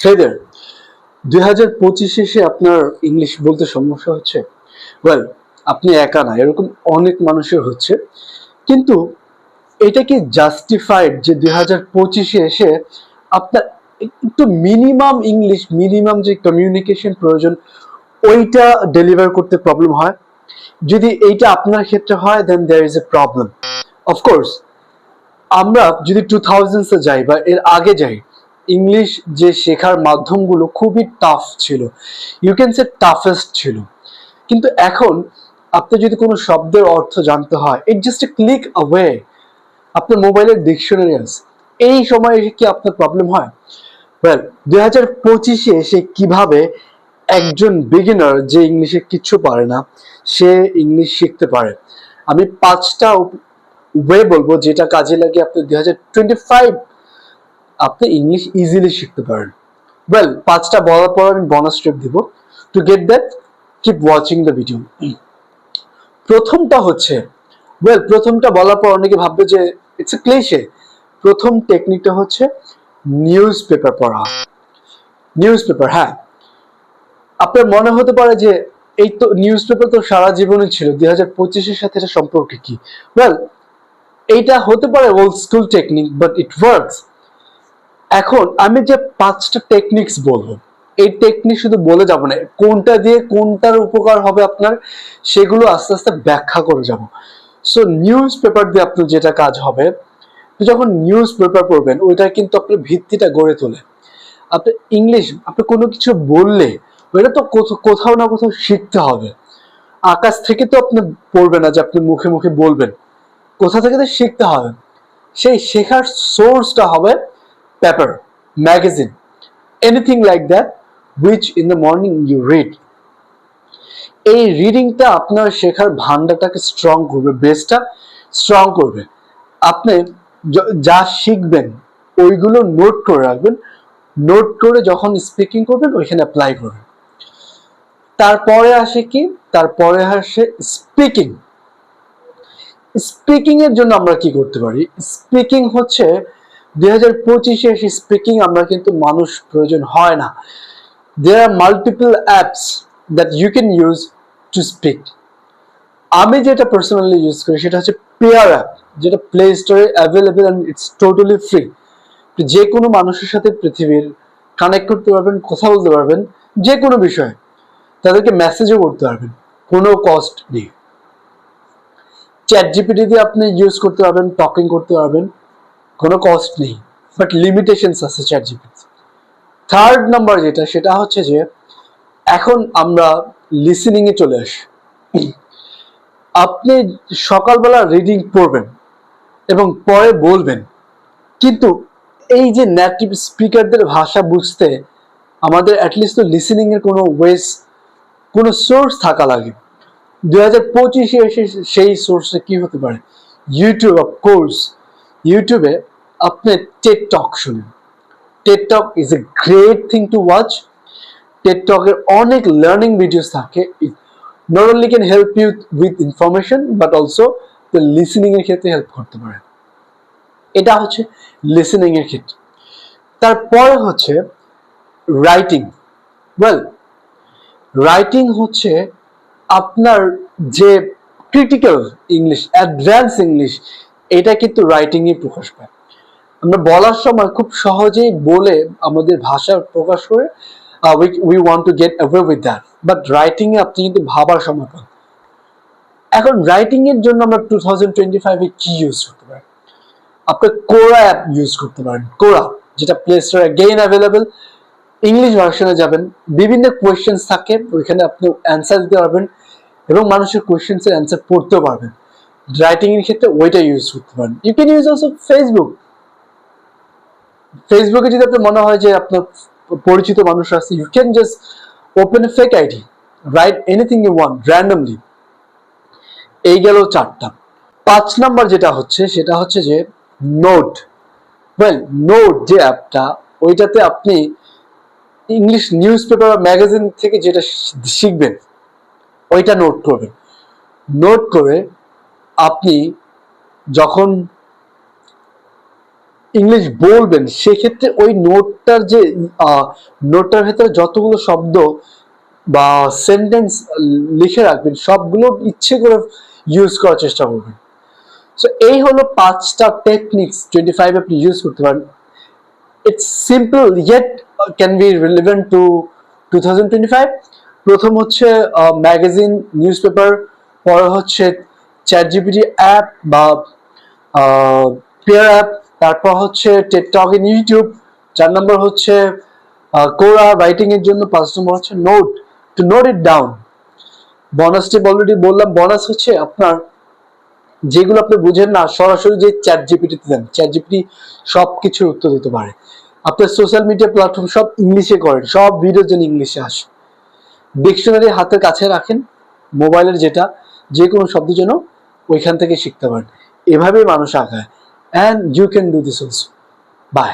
সেদের 2025 এসে আপনার ইংলিশ বলতে সমস্যা হচ্ছে। ওয়েল, আপনি একা না, এরকম অনেক মানুষের হচ্ছে। কিন্তু এটা কি জাস্টিফাইড যে 2025-এ এসে আপনার একটু মিনিমাম ইংলিশ, মিনিমাম যে কমিউনিকেশন প্রয়োজন, ওইটা ডেলিভার করতে প্রবলেম হয়? যদি এইটা আপনার ক্ষেত্রে হয়, then there is a problem. Of course, আমরা যদি 2000s-এ যাই বা এর আগে যাই, ইংলিশ যে শেখার মাধ্যমগুলো খুবই টাফ ছিল, ইউ ক্যান সে টাফেস্ট ছিল। কিন্তু এখন আপনি যদি কোনো শব্দের অর্থ জানতে হয়, it just a click away, আপনার মোবাইলের ডিকশনারি আছে। এই সময় এসে কি আপনার প্রবলেম হয়? ওয়েল, 2025-এ এসে কিভাবে একজন বিগিনার যে ইংলিশে কিচ্ছু পারে না, সে ইংলিশ শিখতে পারে, আমি 5টা ওয়ে বলবো যেটা কাজে লাগে আপনি 2025 আপনি ইংলিশ ইজিলি শিখতে পারেন। ওয়েল, 5টা বলার পর আমি বোনাস টিপ দিব। To get that, keep watching the video. প্রথমটা হচ্ছে, প্রথমটা বলার পর অনেকে ভাববে যে ইটস এ ক্লিশে। প্রথম টেকনিকটা হচ্ছে নিউজ পেপার পড়া। নিউজ পেপার, হ্যাঁ, আপনার মনে হতে পারে যে এই তো নিউজ পেপার তো সারা জীবনই ছিল, 2025-এর সাথে এটা সম্পর্ক কি? ওয়েল, এইটা হতে পারে old school technique, but it works. এখন আমি যে 5টা টেকনিক্স বলবো, এই টেকনিক শুধু বলে যাব না, কোনটা দিয়ে কোনটার উপকার হবে আপনার, সেগুলো আস্তে আস্তে ব্যাখ্যা করে যাব। সো নিউজ পেপার দিয়ে আপনার যেটা কাজ হবে, যখন নিউজ পেপার পড়বেন, ওইটা কিন্তু আপনার ভিত্তিটা গড়ে তোলে। আপনি ইংলিশ, আপনি কোনো কিছু বললে ওইটা তো কোথাও না কোথাও শিখতে হবে। আকাশ থেকে তো আপনি পড়বে না যে আপনি মুখে মুখে বলবেন, কোথা থেকে তো শিখতে হবে। সেই শেখার সোর্সটা হবে paper, magazine, anything like that which in the morning you read. এই রিডিংটা আপনার শেখার ভান্ডারটাকে স্ট্রং করবে, বেসটা স্ট্রং করবে। আপনি যা শিখবেন ওইগুলো নোট করে রাখবেন, নোট করে যখন স্পিকিং করবেন ওইখানে অ্যাপ্লাই করবেন। তারপরে আসে কি? তারপরে আসে স্পিকিং। স্পিকিং এর জন্য আমরা কি করতে পারি? স্পিকিং হচ্ছে 2025-এ এসে স্পিকিং আমরা কিন্তু মানুষ প্রয়োজন হয় না। There are multiple apps that you can use to speak. আমি যেটা পার্সোনালি ইউজ করি সেটা হচ্ছে পেয়ার অ্যাপ, যেটা প্লে স্টোরে available and it's totally free. যে কোনো মানুষের সাথে পৃথিবীর কানেক্ট করতে পারবেন, কথা বলতে পারবেন যে কোনো বিষয়ে, তাদেরকে মেসেজও করতে পারবেন, কোনো কস্ট নেই। চ্যাট জিপিটি দিয়ে আপনি ইউজ করতে পারবেন, টকিং করতে পারবেন, কোনো কস্ট নেই, বাট লিমিটেশনস আছে চ্যাট জিপিটি। থার্ড নাম্বার যেটা, সেটা হচ্ছে যে এখন আমরা লিসেনিং এ চলে আসি। আপনি সকালবেলা রিডিং পড়বেন এবং পরে বলবেন, কিন্তু এই যে নেটিভ স্পিকারদের ভাষা বুঝতে আমাদের অ্যাটলিস্ট তো লিসেনিং এর কোনো ওয়েস, কোনো সোর্স থাকা লাগে। 2025-এ এসে সেই সোর্সে কি হতে পারে? YouTube, of course. ইউটিউবে আপনি টেড টক শুনেন। TED talk is a great thing to watch. TED টকের অনেক লার্নিং ভিডিওস থাকে, not only can help you with information but also listening এর ক্ষেত্রে হেল্প করতে পারে। এটা হচ্ছে লিসেনিং এর ক্ষেত্রে। তারপরে হচ্ছে রাইটিং। ওয়েল, রাইটিং হচ্ছে আপনার যে ক্রিটিক্যাল ইংলিশ, অ্যাডভান্স ইংলিশ, এটা কিন্তু রাইটিং এ প্রকাশ পায়। আমরা বলার সময় খুব সহজেই বলে আমাদের ভাষা প্রকাশ করে we want to get away with that, but writing এ আপনি কিন্তু ভাবার সময় পান। এখন রাইটিং এর জন্য আমরা 2025-এ কি ইউজ করতে পারি? আপনি কোরা অ্যাপ ইউজ করতে পারেন। কোরা, যেটা প্লে স্টোরে অ্যাগেইন অ্যাভেলেবল। ইংলিশ ভার্সনে যাবেন, বিভিন্ন কোয়েশ্চেন্স থাকে, ওইখানে আপনি অ্যান্সার দিতে পারবেন এবং মানুষের কোয়েশ্চেন্সের অ্যান্সার পড়তেও পারবেন। রাইটিং এর ক্ষেত্রে ওইটা ইউজ করতে পারেন। You can use also Facebook. ফেসবুকে যদি আপনার মনে হয় যে আপনার পরিচিত মানুষ আছে, you can just open a fake ID, write anything you want randomly. এই গেল 4টা। 5 নাম্বার যেটা হচ্ছে, সেটা হচ্ছে যে নোট। ওয়েল, নোট যে অ্যাপটা, ওইটাতে আপনি ইংলিশ নিউজ পেপার বা ম্যাগাজিন থেকে যেটা শিখবেন ওইটা নোট করবেন। নোট করে আপনি যখন ইংলিশ বলবেন, সেক্ষেত্রে ওই নোটটার ভেতরে যতগুলো শব্দ বা সেন্টেন্স লিখে রাখবেন সবগুলো ইচ্ছে করে ইউজ করার চেষ্টা করবেন। সো এই হলো 5টা টেকনিক্স 25 আপনি ইউজ করতে পারেন। It's simple yet can be relevant to 2025। প্রথম হচ্ছে ম্যাগাজিন, নিউজ পেপার, পরে হচ্ছে চ্যাট জিপিটি অ্যাপ বা পেয়ার অ্যাপ, তারপর হচ্ছে TED talk in YouTube, 4 number হচ্ছে কোরা রাইটিং এর জন্য, 5 নম্বর হচ্ছে note, to note it down. Bonus tip already বললাম, বোনাস হচ্ছে আপনার যেগুলো আপনি বুঝেন না সরাসরি যে চ্যাট জিপিটিতে দেন, চ্যাট জিপিটি সবকিছুর উত্তর দিতে পারে। আপনার সোশ্যাল মিডিয়া প্ল্যাটফর্ম সব ইংলিশে করেন, সব ভিডিও যেন ইংলিশে আসে। ডিকশনারি হাতের কাছে রাখেন, মোবাইলের যেটা, যে কোনো শব্দ যেন ওইখান থেকে শিখতে পারেন। এভাবেই মানুষ আগায়। And you can do this also. By.